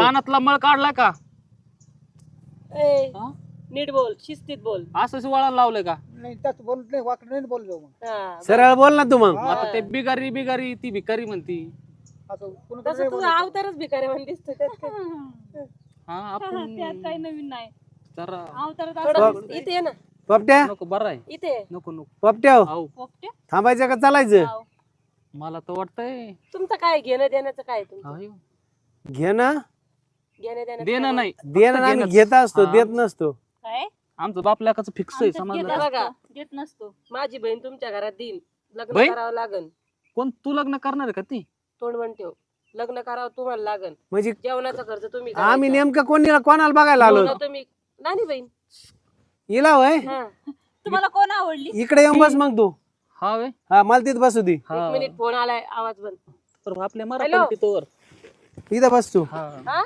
कानातला मळ काढला का? ए, हा? नीट बोल, शिस्तीत बोल. असंच वळण लावलंय का? नाही त्यात बोलत नाही, वाकडं नाही बोललो मग. हा, सरळ बोल ना तू मग. आता ते बिगारी बिगारी ती भिकारी म्हणती. असं कुणी तसं तुझा अवतारच भिकारी म्हणून दिसतो त्यात काय? हा आपण त्यात काही नवीन नाही. जरा अवतारात थोडं इथे ये ना, पोपट्या नको बरं आहे. इथे ये. नको नको पोपट्या आहो पोपटे थांबायचं का चालायचं? मला तर वाटतंय तुमचं काय घेणं देण्याचं काय तुमचं? आयो. घे ना. घेणं देण्याचं देणं काय? नाही देणं आम्ही घेणंच. घेत असतो हा. देत नसतो. काय आमचं बापल्याकाचं फिक्स आहे आमच्यात समजलं घेत का? बघा. असतो, देत नसतो. माझी बहीण तुमच्या घरात देईन, लग्न बहीण? करावं लागन. कोण तू लग्न करणार आहे का ती? तोंड म्हण ठेव, लग्न करावं तुम्हाला लागन. म्हणजे जेवणाचा खर्च तुम्ही आम्ही करायचा. नेमकं कोणाला बघायला आलो? जेवणं तुम्ही नानी बहीण. हिला होय हा, तुम्हाला कोण आवडली? इकडे येऊन बस मग तू. हा वे हा मला तिथं बसू दे. हा एक मिनिट फोन आलाय, आवाज बंद. तर आपल्या हॅलो? मराठी तोवर इथं बस तू. हा हा